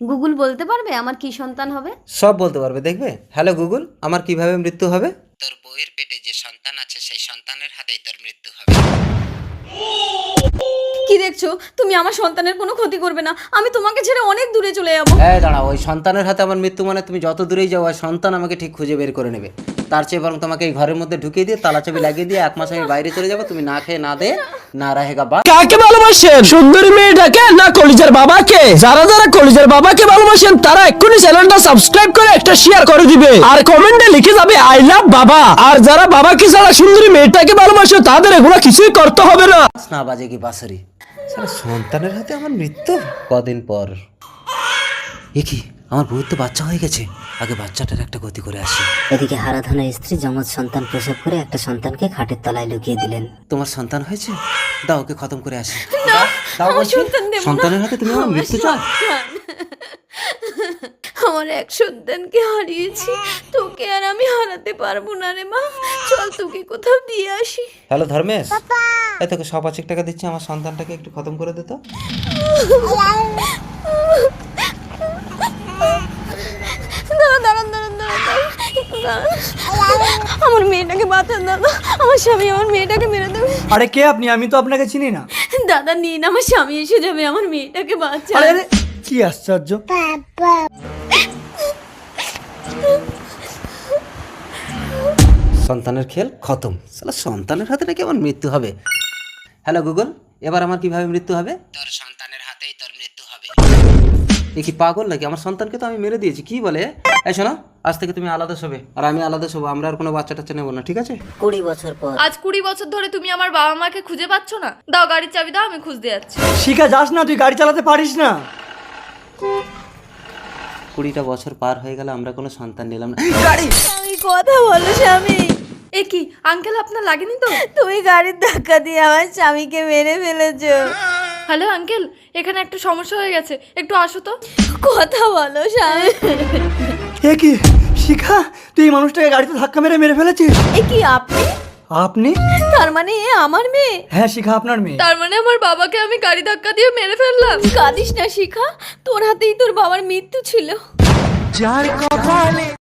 Google বলতে পারবে আমার কি সন্তান হবে? সব বলতে পারবে, দেখবে। হ্যালো গুগল, আমার কিভাবে মৃত্যু হবে? তোর বউয়ের পেটে যে সন্তান আছে সেই সন্তানের হাতেই তোর মৃত্যু হবে। কি দেখছো? তুমি আমার সন্তানের কোনো ক্ষতি করবে না, আমি তোমাকে ছেড়ে অনেক দূরে চলে যাবো। এই দাঁড়াও, ওই সন্তানের হাতে আমার মৃত্যু মানে তুমি যত দূরেই যাও ওই সন্তান আমাকে ঠিক খুঁজে বের করে নেবে। তার চেয়ে বরং তোমাকে এই ঘরের মধ্যে ঢুকিয়ে দিয়ে তালা চাবি লাগিয়ে দিয়ে 1 মাস আমি বাইরে চলে যাবো, তুমি না খেয়ে না দে না রাহেগা বা। কাকে ভালোবাসেন, সুন্দরী মেয়েটাকে না কলিজার বাবাকে? যারা যারা কলিজার বাবাকে ভালোবাসেন তারা এক্ষুনি চ্যানেলটা সাবস্ক্রাইব করে একটা শেয়ার করে দিবে আর কমেন্টে লিখে যাবে আই লাভ বাবা। আর যারা বাবাকে ছাড়া সুন্দরী মেয়েটাকে ভালোবাসে তাদের এগুলো কিছুই করতে হবে না। না বাজে কি বাঁশরি, সারা সন্তানের হাতে আমার মৃত্যু। কদিন পর এ কি, আমার বউয়ের তো বাচ্চা হয়ে গেছে, আগে বাচ্চাটার একটা গতি করে আসি। এদিকে হারাধনের স্ত্রী যমজ সন্তান প্রসব করে একটা সন্তানকে খাটের তলায় লুকিয়ে দিলেন। তোমার সন্তান হয়েছে, দাও ওকে খতম করে আসি। দাও বলছি, সন্তানের হাতে তুমি আমার মৃত্যু চাও? আমার এক সন্তানকে হারিয়েছি, তোকে আর আমি হারাতে পারবো না রে মা। চল তোকে কোথাও দিয়ে আসি। হ্যালো ধর্মেশ, এই তোকে 150 টাকা দিচ্ছি, আমার সন্তানটাকে একটু খতম করে দে তো। আমার মেয়েটাকে বাঁচান দাদা, আমার স্বামী আমার মেয়েটাকে মেরে দেবে। আরে কে আপনি? আমি তো আপনাকে চিনি না। দাদা নিন, আমার স্বামী এসে যাবে, আমার মেয়েটাকে বাঁচান। আরে আরে কি আশ্চর্য। সন্তানের খেল খতম, সালা সন্তানের হাতে নাকি আমার মৃত্যু হবে। হ্যালো গুগল, এবার আমার কিভাবে মৃত্যু হবে? তোর সন্তানের হাতেই তোর মৃত্যু হবে। এ কি পাগল নাকি? আমার সন্তানকে তো আমি মেরে দিয়েছি, কি বলে? এই শোনো, আজ থেকে তুমি আলাদা শোবে আর আমি আলাদা শোবো, আমরা আর কোনো বাচ্চা টাচ্চা নেবো না, ঠিক আছে? 20 বছর পর আজ 20 বছর ধরে তুমি আমার বাবা মাকে খুঁজে পাচ্ছ না? দাও গাড়ির চাবি দাও, আমি খুঁজতে যাচ্ছি। শিখা যাস না, তুই গাড়ি চালাতে পারিস না। 20টা বছর পার হয়ে গেল, আমরা কোনো সন্তান নিলাম না। আমি কথা বলো স্বামী, এ কি আঙ্কেল, আপনার লাগেনি তো? তুমি গাড়ির ধাক্কা দিয়ে আমার স্বামীকে মেরে ফেলেছো। হ্যালো আঙ্কেল, এখানে একটা সমস্যা হয়ে গেছে, একটু আসো তো। কথা বলো স্বামী। এ কি শিখা, তুই এই মানুষটাকে গাড়িতে ধাক্কা মেরে মেরে ফেলেছিস? এ কি আপনি? আপনি? তার মানে এ আমার মেয়ে? হ্যাঁ শিখা, আপনার মেয়ে। তার মানে আমার বাবাকে আমি গাড়ি ধাক্কা দিয়ে মেরে ফেললাম। কাঁদিস না শিখা, তোর হাতেই তোর বাবার মৃত্যু ছিল।